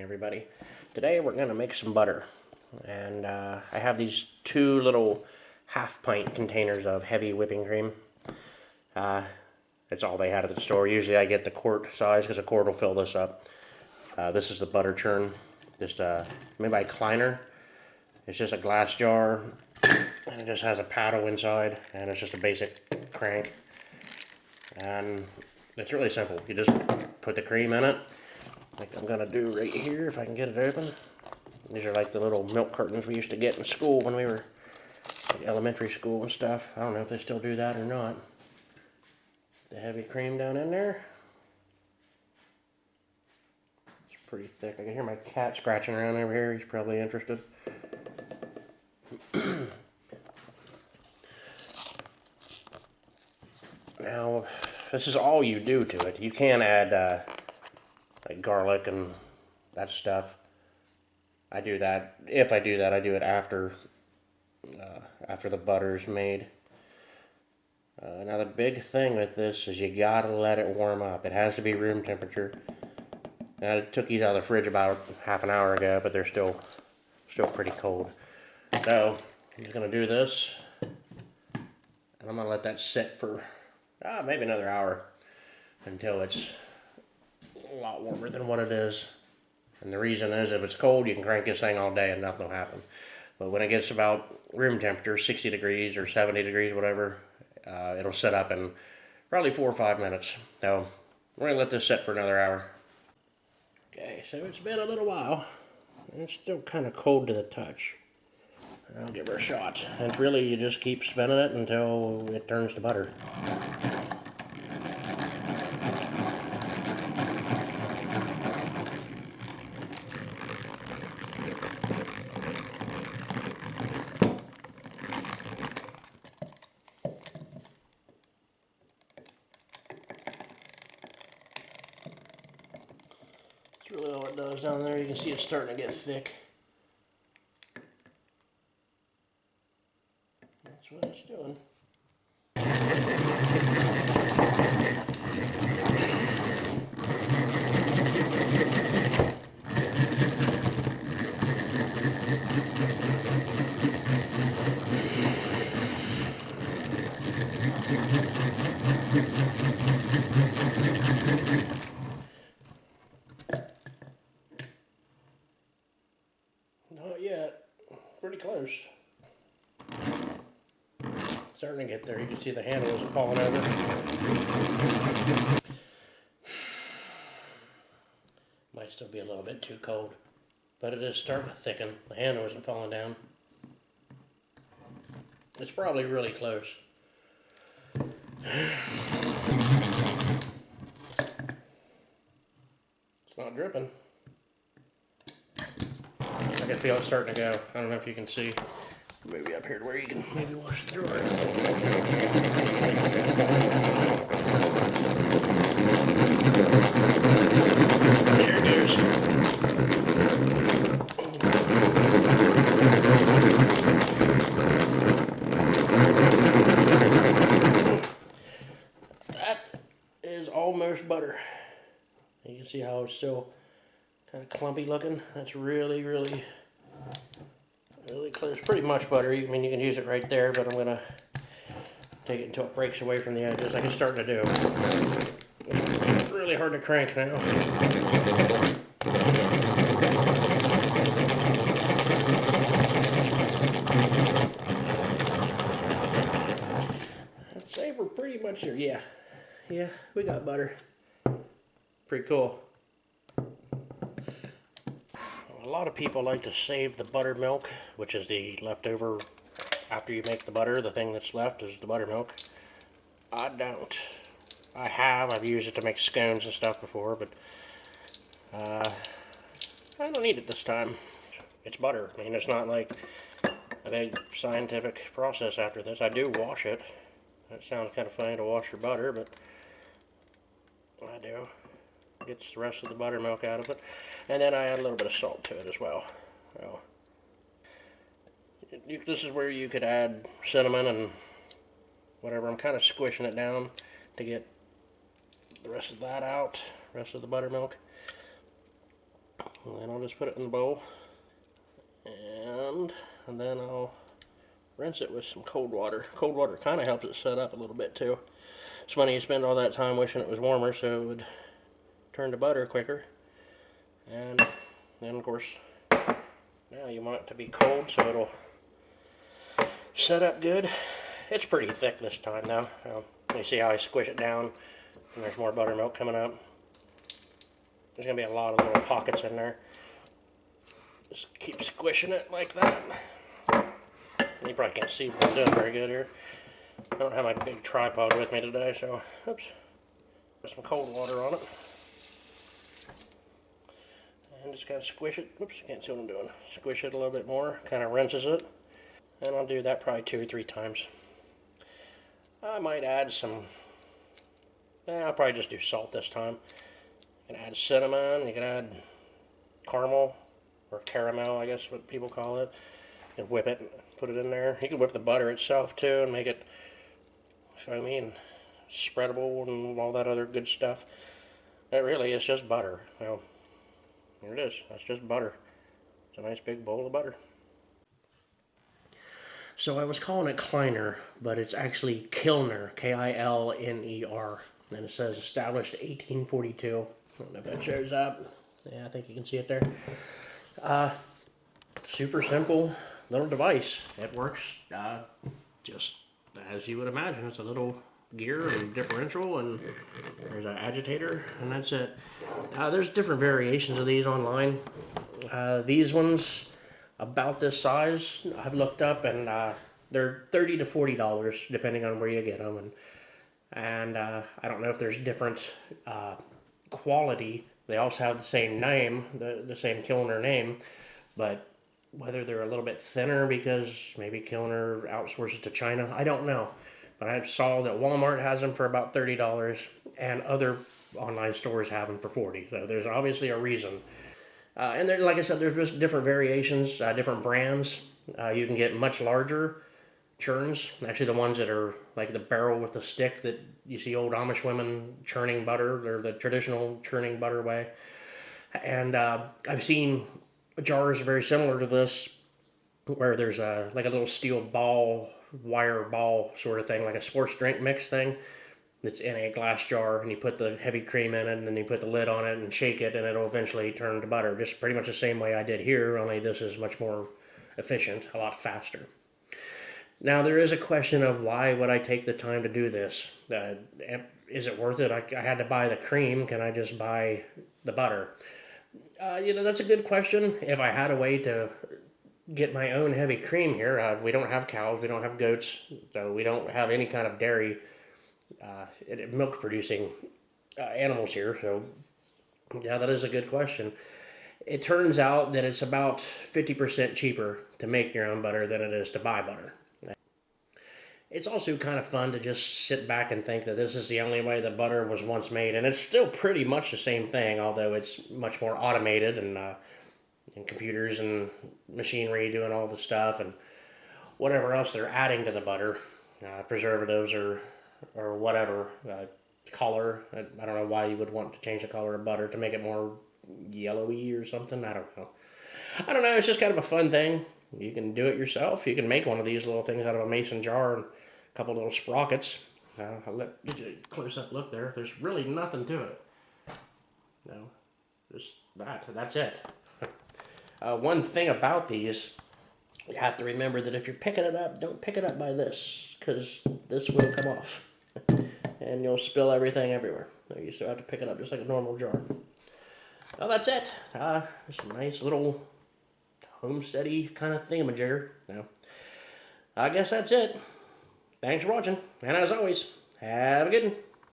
everybody. Today we're going to make some butter. And I have these two little half-pint containers of heavy whipping cream. That's all they had at the store. Usually I get the quart size because a quart will fill this up. This is the butter churn, just made by Kleiner. It's just a glass jar, and it just has a paddle inside, and it's just a basic crank. And it's really simple. You just put the cream in it, like I'm gonna do right here if I can get it open. These are like the little milk cartons we used to get in school when we were like elementary school and stuff. I don't know if they still do that or not. The heavy cream down in there. It's pretty thick. I can hear my cat scratching around over here. He's probably interested. Now, this is all you do to it. You can add like garlic and that stuff. I do that. If I do that, I do it after the butter's made. Now the big thing with this is you gotta let it warm up. It has to be room temperature. Now I took these out of the fridge about half an hour ago, but they're still pretty cold. So I'm just gonna do this, and I'm gonna let that sit for maybe another hour until it's a lot warmer than what it is. And the reason is, if it's cold, you can crank this thing all day and nothing will happen. But when it gets about room temperature, 60 degrees or 70 degrees, whatever, it'll sit up in probably 4 or 5 minutes. So we're gonna let this sit for another hour. Okay, so it's been a little while, and it's still kind of cold to the touch. I'll give her a shot. And really, you just keep spinning it until it turns to butter. That's really all it does down there. You can see it's starting to get thick. That's what it's doing. Not yet. Pretty close. Starting to get there. You can see the handle isn't falling over. Might still be a little bit too cold, but it is starting to thicken. The handle isn't falling down. It's probably really close. It's not dripping. I can feel it starting to go. I don't know if you can see. Maybe up here to where you can maybe wash through it. There it goes. That is almost butter. You can see how it's still kind of clumpy looking. That's really close. Pretty much butter. I mean, you can use it right there, but I'm going to take it until it breaks away from the edges like it's starting to do. It's really hard to crank now. I'd say we're pretty much there. Yeah, we got butter. Pretty cool. A lot of people like to save the buttermilk, which is the leftover after you make the butter. The thing that's left is the buttermilk. I don't. I've used it to make scones and stuff before, but I don't need it this time. It's butter. I mean, it's not like a big scientific process after this. I do wash it. That sounds kind of funny to wash your butter, but I do. Gets the rest of the buttermilk out of it, and then I add a little bit of salt to it as well. This is where you could add cinnamon and whatever. I'm kind of squishing it down to get the rest of that out, rest of the buttermilk. And then I'll just put it in the bowl. And then I'll rinse it with some cold water. Cold water kind of helps it set up a little bit too. It's funny, you spend all that time wishing it was warmer so it would turn to butter quicker. And then of course, now you want it to be cold so it'll set up good. It's pretty thick this time though. You see how I squish it down and there's more buttermilk coming up. There's going to be a lot of little pockets in there. Just keep squishing it like that. You probably can't see what I'm doing very good here. I don't have my big tripod with me today, so oops. Put some cold water on it. And just kind of squish it. Oops, can't see what I'm doing. Squish it a little bit more, kind of rinses it. And I'll do that probably 2 or 3 times. I might add some, I'll probably just do salt this time. You can add cinnamon, you can add caramel, or caramel, I guess what people call it. And whip it, and put it in there. You can whip the butter itself too and make it foamy and spreadable and all that other good stuff. It really is just butter. Well, here it is. That's just butter. It's a nice big bowl of butter. So I was calling it Kleiner, but it's actually Kilner, K-I-L-N-E-R. And it says established 1842. I don't know if that shows up. Yeah, I think you can see it there. Super simple little device. It works just as you would imagine. It's a little gear and differential, and there's an agitator, and that's it. There's different variations of these online. These ones, about this size, I've looked up, and they're $30 to $40 depending on where you get them. And I don't know if there's different quality. They also have the same name, the same Kilner name, but whether they're a little bit thinner because maybe Kilner outsources to China, I don't know. But I saw that Walmart has them for about $30 and other online stores have them for $40. So there's obviously a reason. And there, like I said, there's just different variations, different brands. You can get much larger churns. Actually, the ones that are like the barrel with the stick that you see old Amish women churning butter. They're the traditional churning butter way. And I've seen jars very similar to this where there's like a little steel ball, wire ball sort of thing, like a sports drink mix thing that's in a glass jar, and you put the heavy cream in it and then you put the lid on it and shake it and it'll eventually turn to butter. Just pretty much the same way I did here, only this is much more efficient, a lot faster. Now there is a question of why would I take the time to do this? Is it worth it? I had to buy the cream. Can I just buy the butter? That's a good question. If I had a way to get my own heavy cream here, we don't have cows, we don't have goats, so we don't have any kind of dairy milk producing animals here. So yeah, that is a good question. It turns out that it's about 50% cheaper to make your own butter than it is to buy butter. It's also kind of fun to just sit back and think that this is the only way that butter was once made, and it's still pretty much the same thing, although it's much more automated and computers and machinery doing all the stuff and whatever else they're adding to the butter, preservatives or whatever, color. I don't know why you would want to change the color of butter to make it more yellowy or something. I don't know. It's just kind of a fun thing. You can do it yourself. You can make one of these little things out of a mason jar and a couple little sprockets. I'll get you a close-up look there. There's really nothing to it. No, just that. That's it. One thing about these, you have to remember that if you're picking it up, don't pick it up by this, because this will come off. And you'll spill everything everywhere. So you still have to pick it up just like a normal jar. Well, that's it. Just a nice little homesteady kind of thingamajigger. Now, I guess that's it. Thanks for watching, and as always, have a good one.